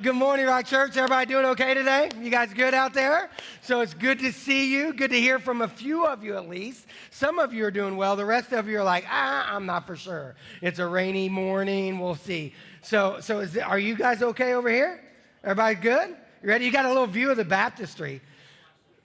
Good morning, Rock Church. Everybody doing okay today? You guys good out there? So it's good to see you. Good to hear from a few of you at least. Some of you are doing well. The rest of you are like, I'm not for sure. It's a rainy morning. We'll see. Are you guys okay over here? Everybody good? You ready? You got a little view of the baptistry.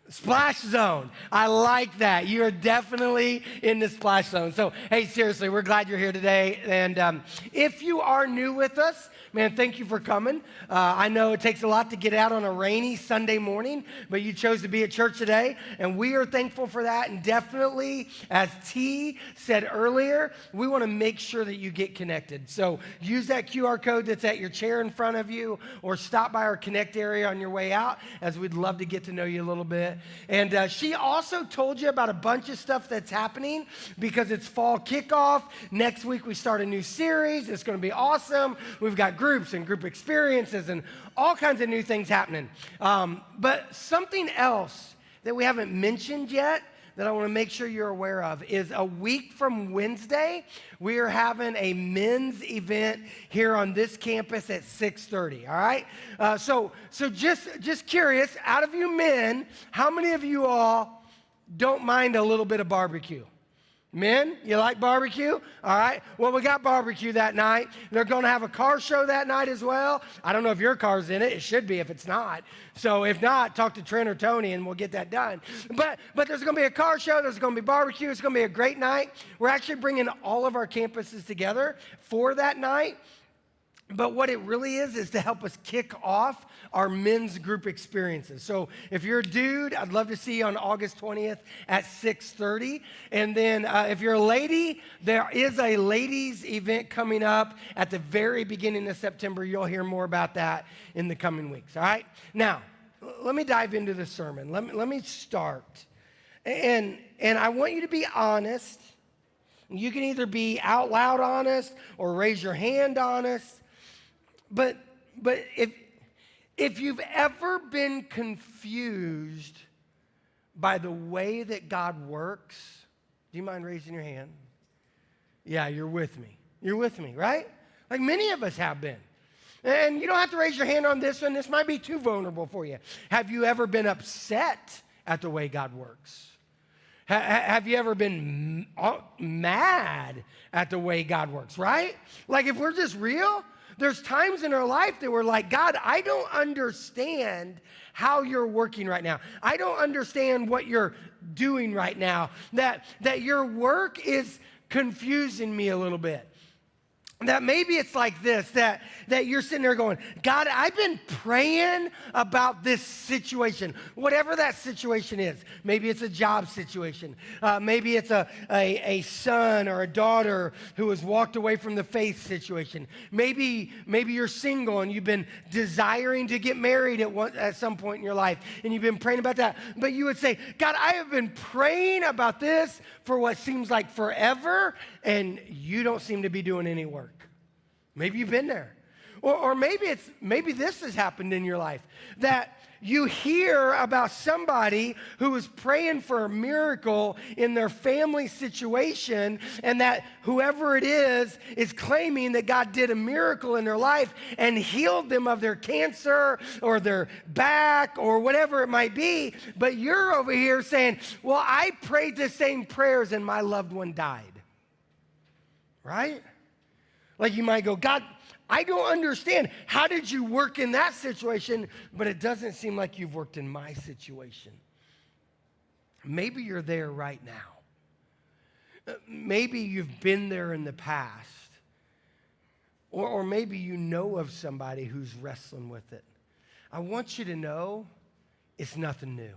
Splash zone. I like that. You are definitely in the splash zone. So, hey, seriously, we're glad you're here today. And if you are new with us, man, thank you for coming. I know it takes a lot to get out on a rainy Sunday morning, but you chose to be at church today, and we are thankful for that. And definitely, as T said earlier, we want to make sure that you get connected. So use that QR code that's at your chair in front of you, or stop by our Connect area on your way out, as we'd love to get to know you a little bit. And she also told you about a bunch of stuff that's happening because it's fall kickoff. Next week, we start a new series. It's going to be awesome. We've got groups and group experiences and all kinds of new things happening. But something else that we haven't mentioned yet that I want to make sure you're aware of is a week from Wednesday, we are having a men's event here on this campus at 6:30, all right? So just curious, out of you men, how many of you all don't mind a little bit of barbecue? Men, you like barbecue? All right. Well, we got barbecue that night. They're going to have a car show that night as well. I don't know if your car's in it. It should be if it's not. So if not, talk to Trent or Tony and we'll get that done. But there's going to be a car show. There's going to be barbecue. It's going to be a great night. We're actually bringing all of our campuses together for that night. But what it really is to help us kick off our men's group experiences. So if you're a dude, I'd love to see you on August 20th at 6:30. And then if you're a lady, there is a ladies event coming up at the very beginning of September. You'll hear more about that in the coming weeks, all right? Now, let me dive into the sermon. Let me start. And I want you to be honest. You can either be out loud honest or raise your hand honest. But if you've ever been confused by the way that God works, do you mind raising your hand? Yeah, you're with me. You're with me, right? Like many of us have been. And you don't have to raise your hand on this one. This might be too vulnerable for you. Have you ever been upset at the way God works? Have you ever been mad at the way God works, right? Like if we're just real, there's times in our life that we're like, God, I don't understand how you're working right now. I don't understand what you're doing right now. That your work is confusing me a little bit. That maybe it's like this, that you're sitting there going, God, I've been praying about this situation, whatever that situation is. Maybe it's a job situation. Maybe it's a son or a daughter who has walked away from the faith situation. Maybe you're single and you've been desiring to get married at some point in your life, and you've been praying about that. But you would say, God, I have been praying about this for what seems like forever, and you don't seem to be doing any work. Maybe you've been there. Or maybe this has happened in your life, that you hear about somebody who is praying for a miracle in their family situation, and that whoever it is claiming that God did a miracle in their life and healed them of their cancer or their back or whatever it might be. But you're over here saying, well, I prayed the same prayers and my loved one died. Right? Like you might go, God, I don't understand. How did you work in that situation? But it doesn't seem like you've worked in my situation. Maybe you're there right now. Maybe you've been there in the past. Or maybe you know of somebody who's wrestling with it. I want you to know it's nothing new.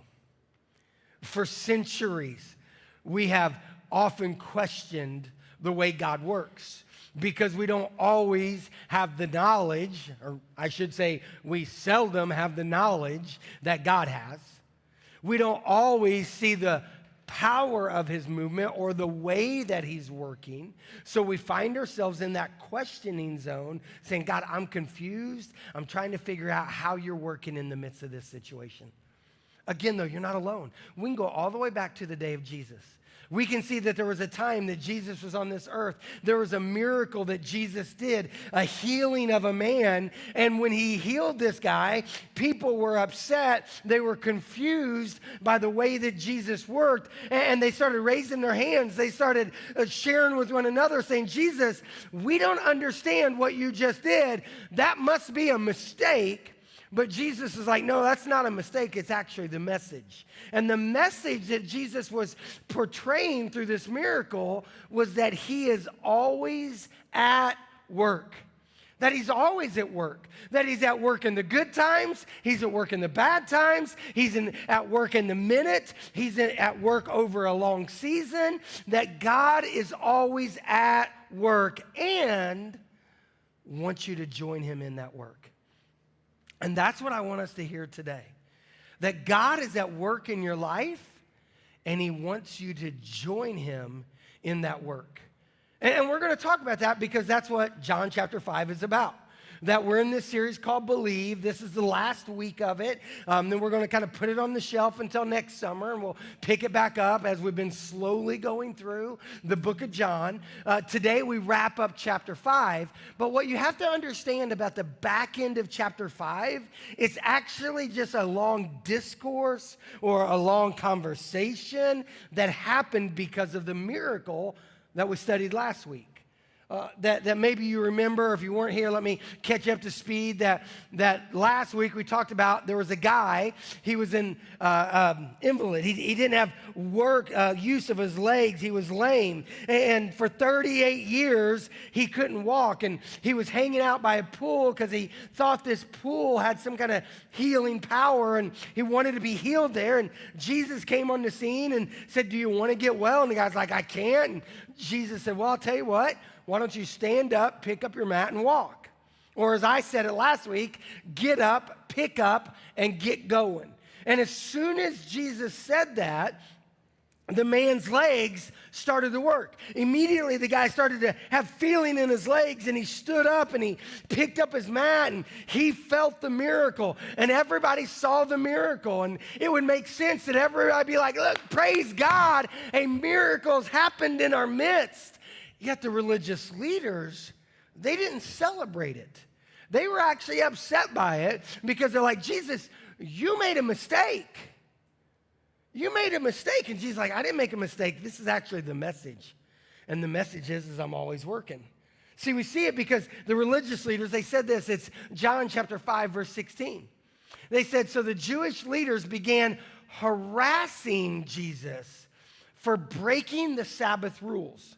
For centuries, we have often questioned the way God works, because we don't always have the knowledge, or I should say we seldom have the knowledge that God has. We don't always see the power of his movement or the way that he's working. So we find ourselves in that questioning zone saying, God, I'm confused. I'm trying to figure out how you're working in the midst of this situation. Again, though, you're not alone. We can go all the way back to the day of Jesus. We can see that there was a time that Jesus was on this earth. There was a miracle that Jesus did, a healing of a man. And when he healed this guy, people were upset. They were confused by the way that Jesus worked. And they started raising their hands. They started sharing with one another, saying, Jesus, we don't understand what you just did. That must be a mistake. But Jesus is like, no, that's not a mistake. It's actually the message. And the message that Jesus was portraying through this miracle was that he is always at work. That he's always at work. That he's at work in the good times. He's at work in the bad times. He's at work in the minute. He's at work over a long season. That God is always at work and wants you to join him in that work. And that's what I want us to hear today. That God is at work in your life, and he wants you to join him in that work. And we're going to talk about that because that's what John chapter 5 is about. That we're in this series called Believe. This is the last week of it. Then we're going to kind of put it on the shelf until next summer, and we'll pick it back up as we've been slowly going through the book of John. Today we wrap up chapter 5, but what you have to understand about the back end of chapter 5, it's actually just a long discourse or a long conversation that happened because of the miracle that we studied last week. That maybe you remember. If you weren't here, let me catch you up to speed. That last week we talked about there was a guy, he was an invalid. He didn't have use of his legs. He was lame. And for 38 years, he couldn't walk. And he was hanging out by a pool because he thought this pool had some kind of healing power. And he wanted to be healed there. And Jesus came on the scene and said, do you want to get well? And the guy's like, I can't. And Jesus said, well, I'll tell you what. Why don't you stand up, pick up your mat, and walk? Or as I said it last week, get up, pick up, and get going. And as soon as Jesus said that, the man's legs started to work. Immediately, the guy started to have feeling in his legs, and he stood up, and he picked up his mat, and he felt the miracle. And everybody saw the miracle. And it would make sense that everybody be like, look, praise God, a miracle's happened in our midst. Yet the religious leaders, they didn't celebrate it. They were actually upset by it because they're like, Jesus, you made a mistake. You made a mistake. And Jesus is like, I didn't make a mistake. This is actually the message. And the message is I'm always working. See, we see it because the religious leaders, they said this. It's John chapter 5, verse 16. They said, so the Jewish leaders began harassing Jesus for breaking the Sabbath rules.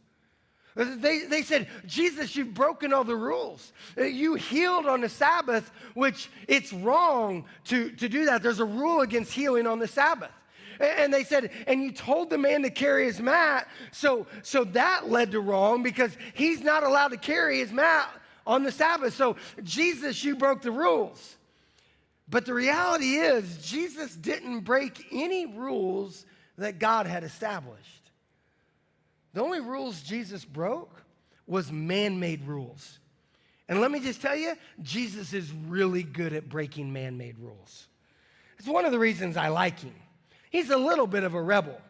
They said, Jesus, you've broken all the rules. You healed on the Sabbath, which it's wrong to do that. There's a rule against healing on the Sabbath. And they said, and you told the man to carry his mat, so that led to wrong because he's not allowed to carry his mat on the Sabbath. So, Jesus, you broke the rules. But the reality is, Jesus didn't break any rules that God had established. The only rules Jesus broke was man-made rules. And let me just tell you, Jesus is really good at breaking man-made rules. It's one of the reasons I like him. He's a little bit of a rebel.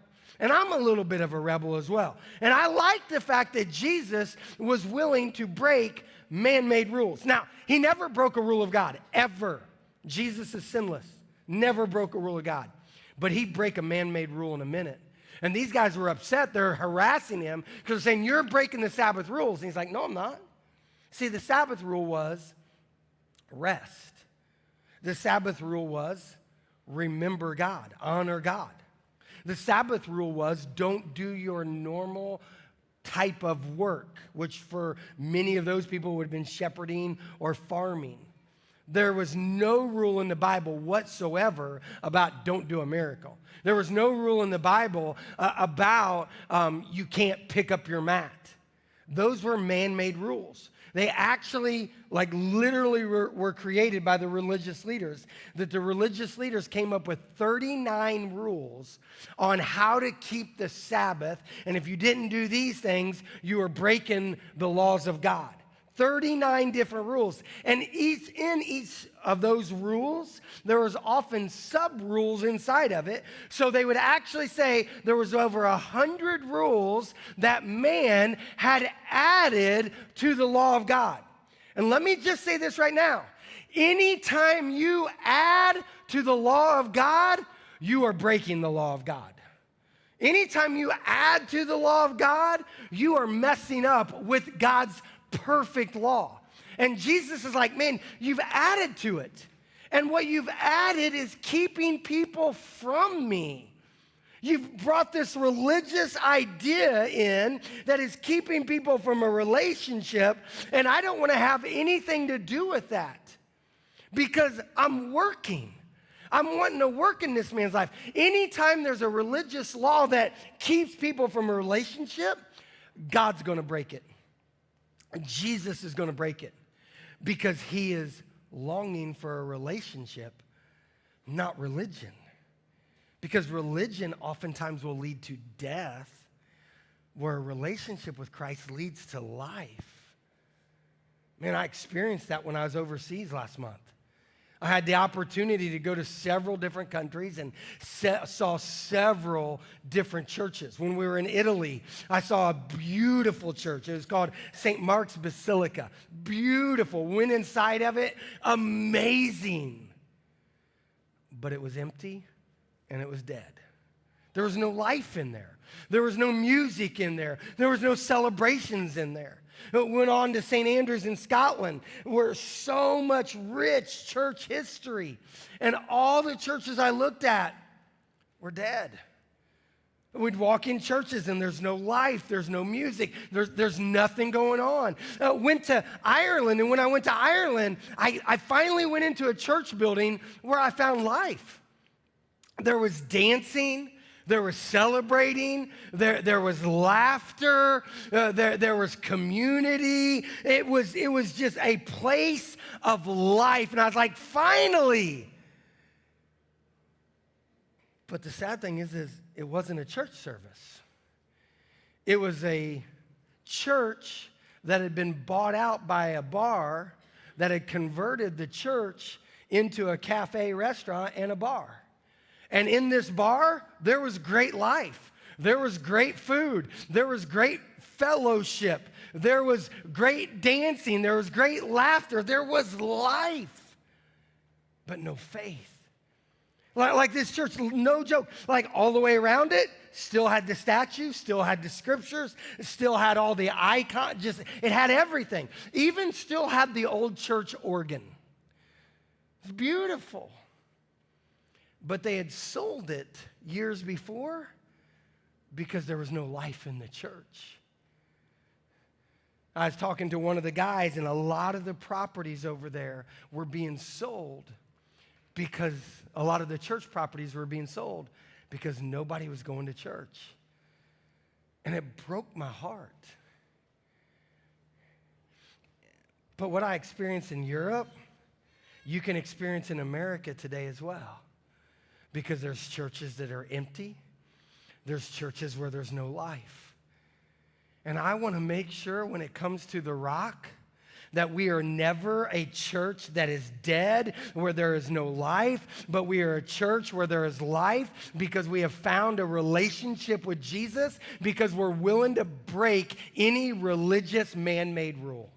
And I'm a little bit of a rebel as well. And I like the fact that Jesus was willing to break man-made rules. Now, he never broke a rule of God, ever. Jesus is sinless, never broke a rule of God. But he'd break a man-made rule in a minute. And these guys were upset. They're harassing him because they're saying, you're breaking the Sabbath rules. And he's like, no, I'm not. See, the Sabbath rule was rest. The Sabbath rule was remember God, honor God. The Sabbath rule was don't do your normal type of work, which for many of those people would have been shepherding or farming. There was no rule in the Bible whatsoever about don't do a miracle. There was no rule in the Bible about you can't pick up your mat. Those were man-made rules. They actually, literally were created by the religious leaders. That the religious leaders came up with 39 rules on how to keep the Sabbath. And if you didn't do these things, you were breaking the laws of God. 39 different rules. And in each of those rules, there was often sub-rules inside of it. So they would actually say there was over 100 rules that man had added to the law of God. And let me just say this right now. Anytime you add to the law of God, you are breaking the law of God. Anytime you add to the law of God, you are messing up with God's perfect law. And Jesus is like, man, you've added to it. And what you've added is keeping people from me. You've brought this religious idea in that is keeping people from a relationship, and I don't want to have anything to do with that because I'm working. I'm wanting to work in this man's life. Anytime there's a religious law that keeps people from a relationship, God's going to break it. Jesus is going to break it because he is longing for a relationship, not religion. Because religion oftentimes will lead to death, where a relationship with Christ leads to life. Man, I experienced that when I was overseas last month. I had the opportunity to go to several different countries and saw several different churches. When we were in Italy, I saw a beautiful church. It was called St. Mark's Basilica. Beautiful. Went inside of it. Amazing. But it was empty and it was dead. There was no life in there. There was no music in there. There was no celebrations in there. It went on to St. Andrews in Scotland, where so much rich church history. And all the churches I looked at were dead. We'd walk in churches and there's no life, there's no music, there's nothing going on. Went to Ireland, and when I went to Ireland, I finally went into a church building where I found life. There was dancing. There was celebrating. There was laughter. There was community. It was just a place of life. And I was like, finally. But the sad thing is it wasn't a church service. It was a church that had been bought out by a bar that had converted the church into a cafe, restaurant, and a bar. And in this bar, there was great life. There was great food. There was great fellowship. There was great dancing. There was great laughter. There was life, but no faith. Like this church, no joke, like all the way around it, still had the statue, still had the scriptures, still had all the icons, it had everything. Even still had the old church organ. It's beautiful. But they had sold it years before because there was no life in the church. I was talking to one of the guys, and a lot of the properties over there were being sold because a lot of the church properties were being sold because nobody was going to church. And it broke my heart. But what I experienced in Europe, you can experience in America today as well. Because there's churches that are empty. There's churches where there's no life. And I want to make sure when it comes to the Rock that we are never a church that is dead, where there is no life, but we are a church where there is life because we have found a relationship with Jesus, because we're willing to break any religious man-made rule.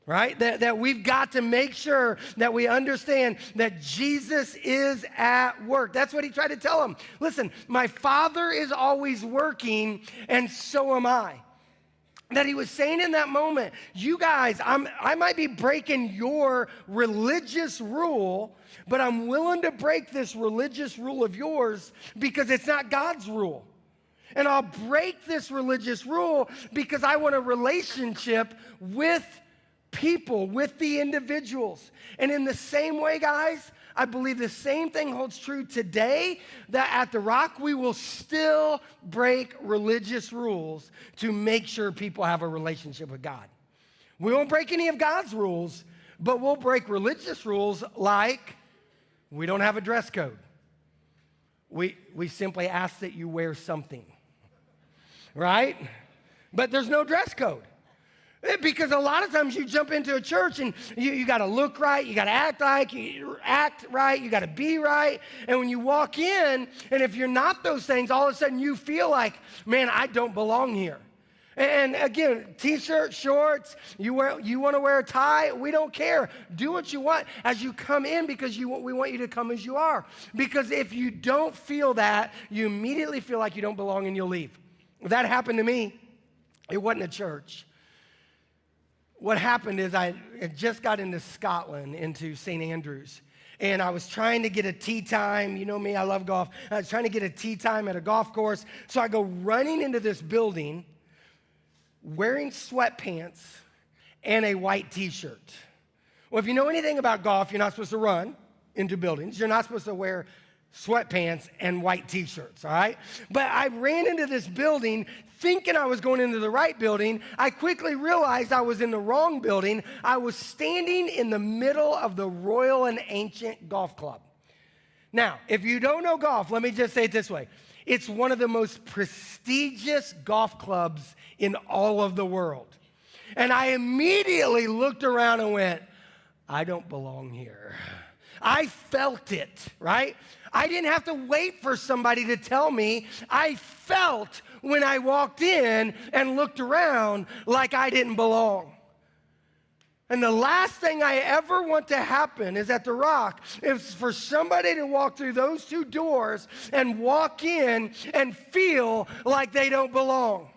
Right? That we've got to make sure that we understand that Jesus is at work. That's what he tried to tell them. Listen, my Father is always working, and so am I. That he was saying in that moment, you guys, I might be breaking your religious rule, but I'm willing to break this religious rule of yours because it's not God's rule. And I'll break this religious rule because I want a relationship with people, with the individuals. And in the same way, guys, I believe the same thing holds true today, that at The Rock, we will still break religious rules to make sure people have a relationship with God. We won't break any of God's rules, but we'll break religious rules like we don't have a dress code. We simply ask that you wear something, right? But there's no dress code. Because a lot of times you jump into a church and you got to look right, you got to act like, you act right, you got to be right. And when you walk in, and if you're not those things, all of a sudden you feel like, man, I don't belong here. And again, t-shirt, shorts, you want to wear a tie, we don't care. Do what you want as you come in because we want you to come as you are. Because if you don't feel that, you immediately feel like you don't belong and you'll leave. That happened to me. It wasn't a church. What happened is I had just got into Scotland, into St. Andrews, and I was trying to get a tee time. You know me, I love golf. I was trying to get a tee time at a golf course. So I go running into this building wearing sweatpants and a white t-shirt. Well, if you know anything about golf, you're not supposed to run into buildings. You're not supposed to wear sweatpants and white t-shirts, all right? But I ran into this building thinking I was going into the right building. I quickly realized I was in the wrong building. I was standing in the middle of the Royal and Ancient Golf Club. Now, if you don't know golf, let me just say it this way. It's one of the most prestigious golf clubs in all of the world. And I immediately looked around and went, I don't belong here. I felt it, right? I didn't have to wait for somebody to tell me. I felt when I walked in and looked around like I didn't belong. And the last thing I ever want to happen is at The Rock is for somebody to walk through those two doors and walk in and feel like they don't belong.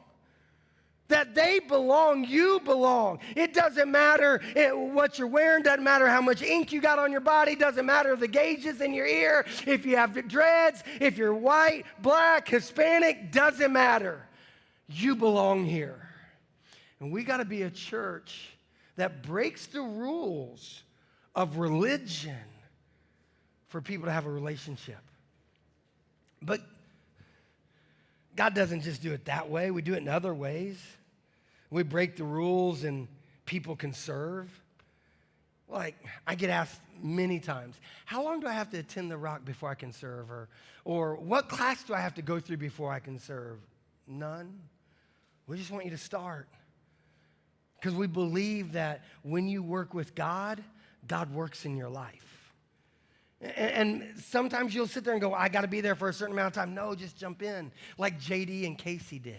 That they belong, you belong. It doesn't matter what you're wearing, doesn't matter how much ink you got on your body, doesn't matter the gauges in your ear, if you have dreads, if you're white, black, Hispanic, doesn't matter. You belong here. And we got to be a church that breaks the rules of religion for people to have a relationship. But God doesn't just do it that way. We do it in other ways. We break the rules and people can serve. Like, I get asked many times, how long do I have to attend the Rock before I can serve? Or what class do I have to go through before I can serve? None. We just want you to start. Because we believe that when you work with God, God works in your life. And sometimes you'll sit there and go, I got to be there for a certain amount of time. No, just jump in, like JD and Casey did.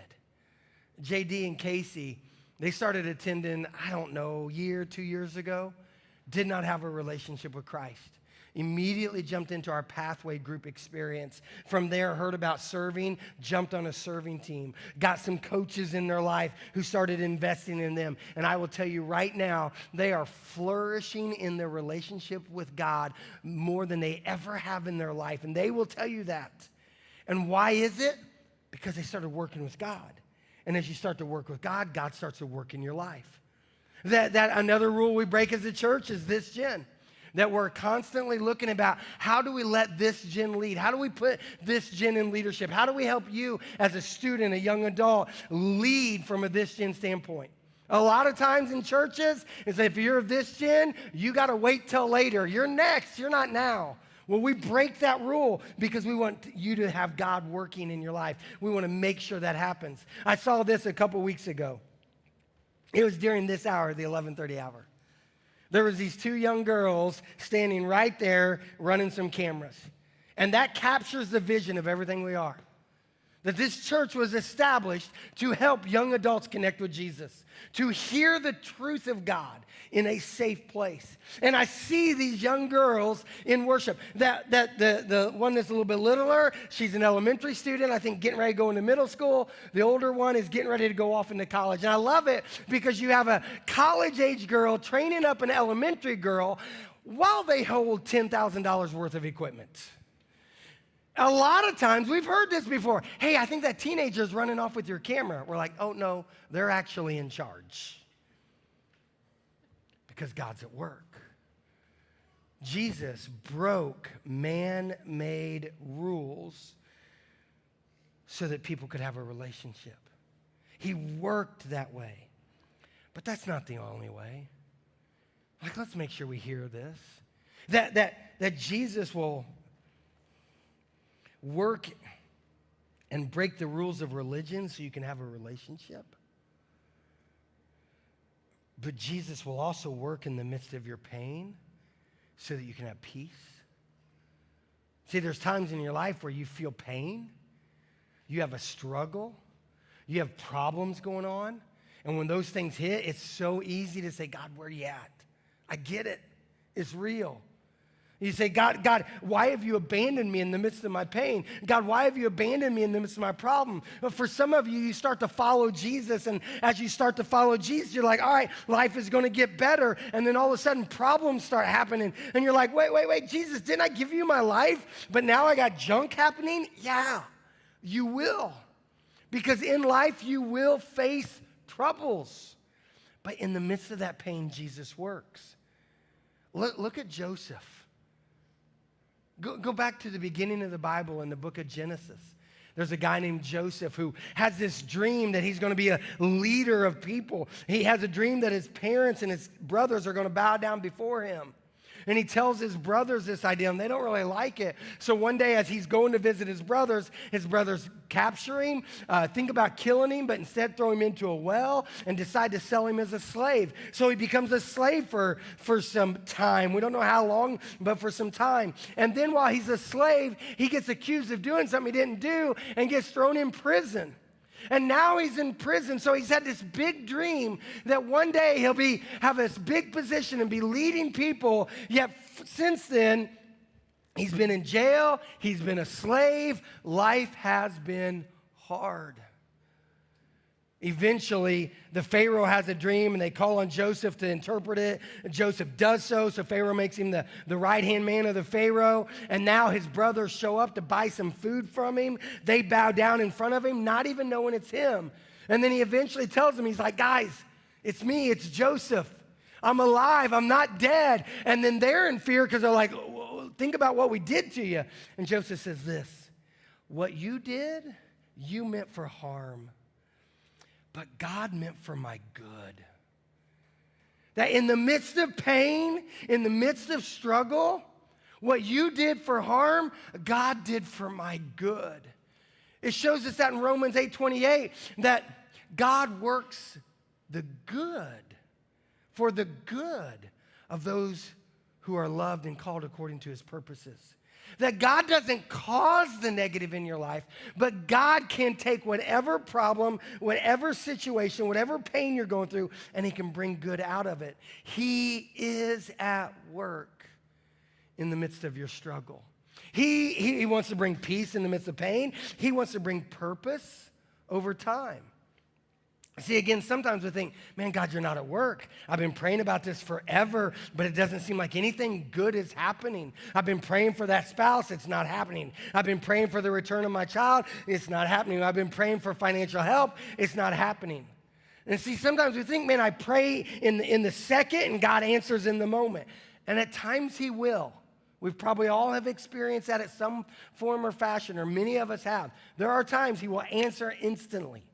JD and Casey, they started attending, I don't know, 2 years ago, did not have a relationship with Christ. Immediately jumped into our Pathway group experience. From there, heard about serving, jumped on a serving team, got some coaches in their life who started investing in them. And I will tell you right now, they are flourishing in their relationship with God more than they ever have in their life. And they will tell you that. And why is it? Because they started working with God. And as you start to work with God, God starts to work in your life. That another rule we break as a church is this, Jen. That we're constantly looking about how do we let this gen lead? How do we put this gen in leadership? How do we help you as a student, a young adult, lead from a this gen standpoint? A lot of times in churches, it's if you're of this gen, you got to wait till later. You're next, you're not now. Well, we break that rule because we want you to have God working in your life. We want to make sure that happens. I saw this a couple weeks ago. It was during this hour, the 11:30 hour. There was these two young girls standing right there running some cameras. And that captures the vision of everything we are. That this church was established to help young adults connect with Jesus, to hear the truth of God in a safe place. And I see these young girls in worship. The one that's a little bit littler, she's an elementary student, I think getting ready to go into middle school. The older one is getting ready to go off into college. And I love it because you have a college-age girl training up an elementary girl while they hold $10,000 worth of equipment. A lot of times, we've heard this before. Hey, I think that teenager's running off with your camera. We're like, oh no, they're actually in charge. Because God's at work. Jesus broke man-made rules so that people could have a relationship. He worked that way. But that's not the only way. Like, let's make sure we hear this. That Jesus will work and break the rules of religion so you can have a relationship. But Jesus will also work in the midst of your pain so that you can have peace. See, there's times in your life where you feel pain, you have a struggle, you have problems going on, and when those things hit, it's so easy to say, God, where are you at? I get it. It's real. You say, God, why have you abandoned me in the midst of my pain? God, why have you abandoned me in the midst of my problem? But for some of you, you start to follow Jesus, and as you start to follow Jesus, you're like, all right, life is going to get better, and then all of a sudden problems start happening, and you're like, wait, Jesus, didn't I give you my life? But now I got junk happening? Yeah, you will. Because in life, you will face troubles. But in the midst of that pain, Jesus works. Look at Joseph. Go back to the beginning of the Bible in the book of Genesis. There's a guy named Joseph who has this dream that he's going to be a leader of people. He has a dream that his parents and his brothers are going to bow down before him. And he tells his brothers this idea, and they don't really like it. So one day as he's going to visit his brothers capture him, think about killing him, but instead throw him into a well and decide to sell him as a slave. So he becomes a slave for some time. We don't know how long, but for some time. And then while he's a slave, he gets accused of doing something he didn't do and gets thrown in prison. And now he's in prison, so he's had this big dream that one day he'll have this big position and be leading people. Yet since then, he's been in jail, he's been a slave, life has been hard. Eventually, the Pharaoh has a dream, and they call on Joseph to interpret it. Joseph does so Pharaoh makes him the right-hand man of the Pharaoh. And now his brothers show up to buy some food from him. They bow down in front of him, not even knowing it's him. And then he eventually tells them, he's like, guys, it's me, it's Joseph. I'm alive, I'm not dead. And then they're in fear because they're like, think about what we did to you. And Joseph says this, what you did, you meant for harm. But God meant for my good. That in the midst of pain, in the midst of struggle, what you did for harm, God did for my good. It shows us that in Romans 8:28, that God works the good for the good of those who are loved and called according to his purposes. That God doesn't cause the negative in your life, but God can take whatever problem, whatever situation, whatever pain you're going through, and he can bring good out of it. He is at work in the midst of your struggle. He wants to bring peace in the midst of pain. He wants to bring purpose over time. See, again, sometimes we think, man, God, you're not at work. I've been praying about this forever, but it doesn't seem like anything good is happening. I've been praying for that spouse. It's not happening. I've been praying for the return of my child. It's not happening. I've been praying for financial help. It's not happening. And see, sometimes we think, man, I pray in the second and God answers in the moment. And at times he will. We've probably all have experienced that at some form or fashion, or many of us have. There are times he will answer instantly.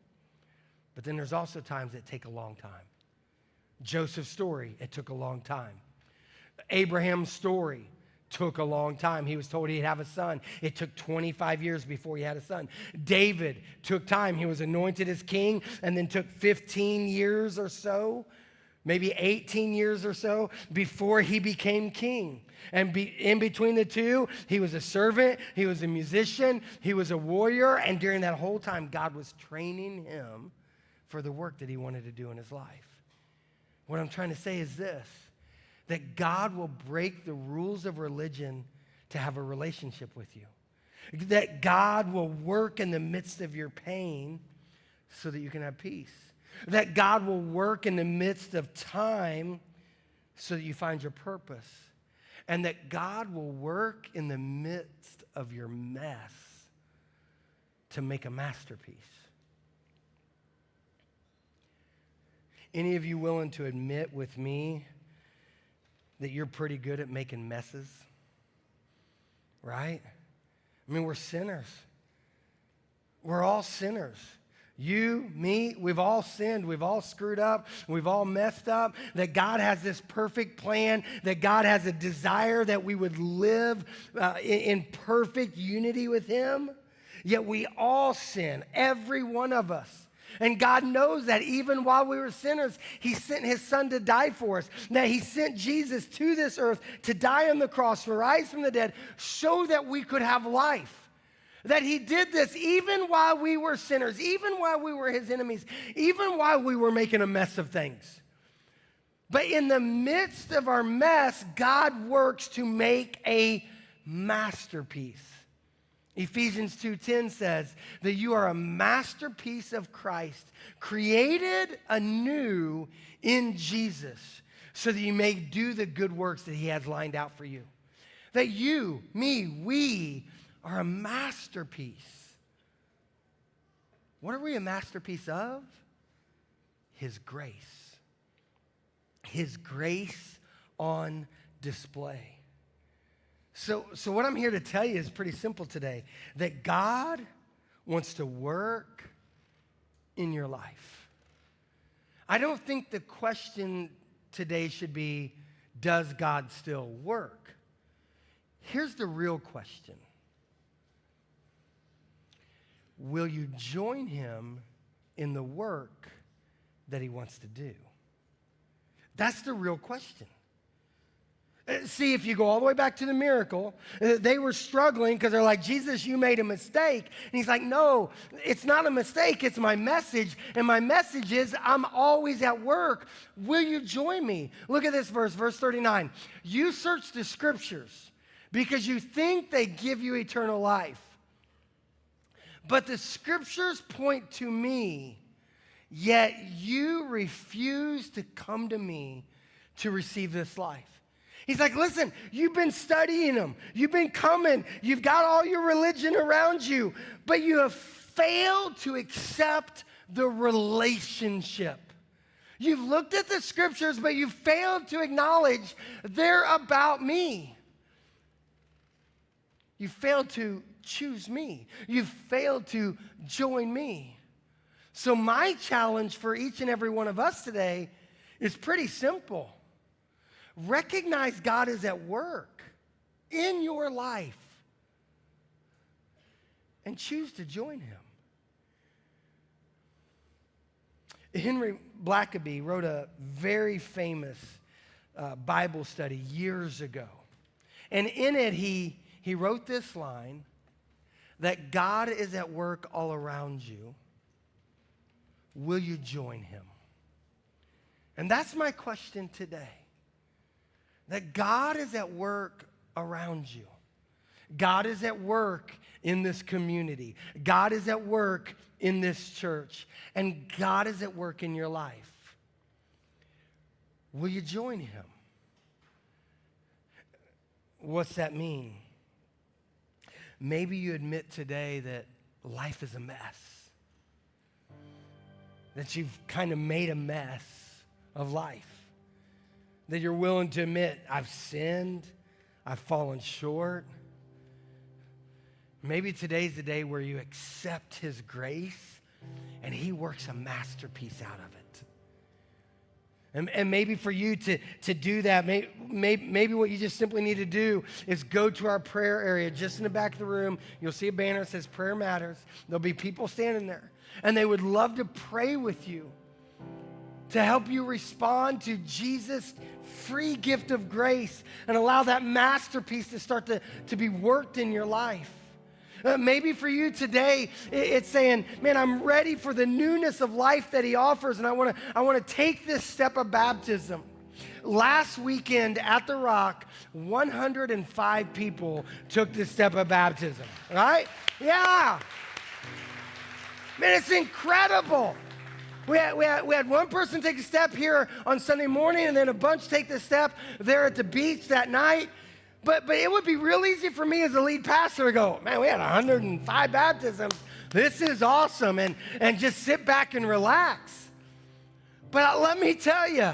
But then there's also times that take a long time. Joseph's story, it took a long time. Abraham's story took a long time. He was told he'd have a son. It took 25 years before he had a son. David took time. He was anointed as king and then took 15 years or so, maybe 18 years or so before he became king. And in between the two, he was a servant, he was a musician, he was a warrior, and during that whole time, God was training him for the work that he wanted to do in his life. What I'm trying to say is this, that God will break the rules of religion to have a relationship with you. That God will work in the midst of your pain so that you can have peace. That God will work in the midst of time so that you find your purpose. And that God will work in the midst of your mess to make a masterpiece. Any of you willing to admit with me that you're pretty good at making messes? Right? I mean, we're sinners. We're all sinners. You, me, we've all sinned. We've all screwed up. We've all messed up. That God has this perfect plan. That God has a desire that we would live in perfect unity with him. Yet we all sin, every one of us. And God knows that even while we were sinners, he sent his son to die for us. That he sent Jesus to this earth to die on the cross, to rise from the dead, so that we could have life. That he did this even while we were sinners, even while we were his enemies, even while we were making a mess of things. But in the midst of our mess, God works to make a masterpiece. Ephesians 2:10 says that you are a masterpiece of Christ, created anew in Jesus, so that you may do the good works that he has lined out for you. That you, me, we are a masterpiece. What are we a masterpiece of? His grace. His grace on display. So what I'm here to tell you is pretty simple today, that God wants to work in your life. I don't think the question today should be, does God still work? Here's the real question. Will you join him in the work that he wants to do? That's the real question. See, if you go all the way back to the miracle, they were struggling because they're like, Jesus, you made a mistake. And he's like, no, it's not a mistake. It's my message. And my message is I'm always at work. Will you join me? Look at this verse 39. You search the scriptures because you think they give you eternal life. But the scriptures point to me, yet you refuse to come to me to receive this life. He's like, listen, you've been studying them. You've been coming. You've got all your religion around you, but you have failed to accept the relationship. You've looked at the scriptures, but you've failed to acknowledge they're about me. You failed to choose me. You've failed to join me. So my challenge for each and every one of us today is pretty simple. Recognize God is at work in your life and choose to join him. Henry Blackaby wrote a very famous Bible study years ago. And in it, he wrote this line, that God is at work all around you. Will you join him? And that's my question today. That God is at work around you. God is at work in this community. God is at work in this church. And God is at work in your life. Will you join him? What's that mean? Maybe you admit today that life is a mess. That you've kind of made a mess of life. That you're willing to admit, I've sinned, I've fallen short. Maybe today's the day where you accept his grace and he works a masterpiece out of it. And maybe for you to do that, maybe what you just simply need to do is go to our prayer area just in the back of the room. You'll see a banner that says Prayer Matters. There'll be people standing there, and they would love to pray with you to help you respond to Jesus' free gift of grace and allow that masterpiece to start to be worked in your life. Maybe for you today, it's saying, man, I'm ready for the newness of life that he offers, and I want to take this step of baptism. Last weekend at The Rock, 105 people took this step of baptism, right? Yeah. Man, it's incredible. We had one person take a step here on Sunday morning, and then a bunch take the step there at the beach that night. But it would be real easy for me as a lead pastor to go, man, we had 105 baptisms. This is awesome, and just sit back and relax. But let me tell you,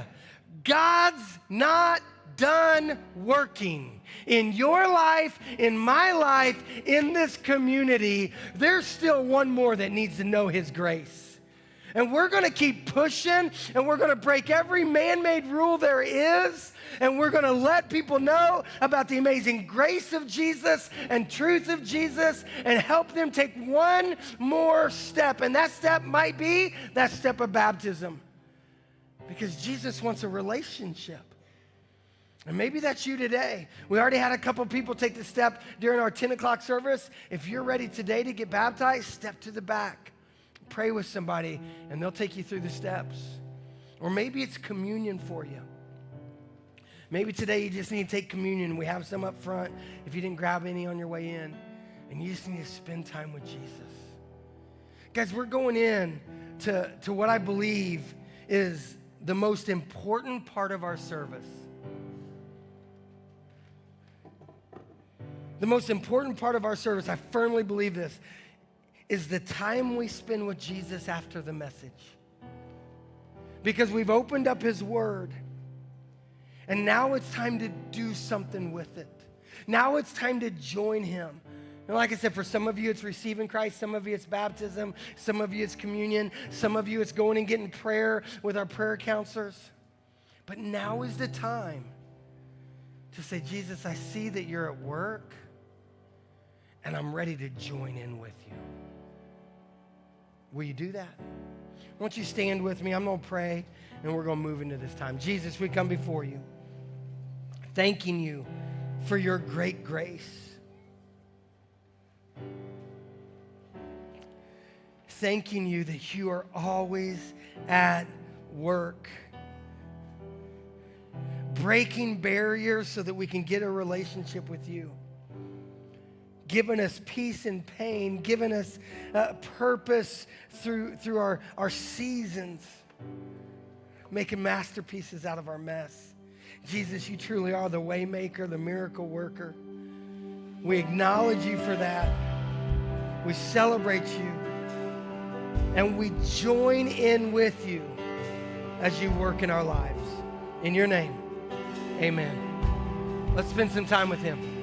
God's not done working in your life, in my life, in this community. There's still one more that needs to know his grace. And we're going to keep pushing, and we're going to break every man-made rule there is, and we're going to let people know about the amazing grace of Jesus and truth of Jesus and help them take one more step. And that step might be that step of baptism, because Jesus wants a relationship. And maybe that's you today. We already had a couple people take the step during our 10 o'clock service. If you're ready today to get baptized, step to the back. Pray with somebody, and they'll take you through the steps. Or maybe it's communion for you. Maybe today you just need to take communion. We have some up front if you didn't grab any on your way in. And you just need to spend time with Jesus. Guys, we're going in to what I believe is the most important part of our service. The most important part of our service, I firmly believe this, is the time we spend with Jesus after the message. Because we've opened up his word, and now it's time to do something with it. Now it's time to join him. And like I said, for some of you, it's receiving Christ. Some of you, it's baptism. Some of you, it's communion. Some of you, it's going and getting prayer with our prayer counselors. But now is the time to say, Jesus, I see that you're at work, and I'm ready to join in with you. Will you do that? Won't you stand with me? I'm going to pray, and we're going to move into this time. Jesus, we come before you, thanking you for your great grace. Thanking you that you are always at work, breaking barriers so that we can get a relationship with you. Giving us peace in pain, giving us purpose through our seasons, making masterpieces out of our mess. Jesus, you truly are the way maker, the miracle worker. We acknowledge you for that. We celebrate you. And we join in with you as you work in our lives. In your name, amen. Let's spend some time with him.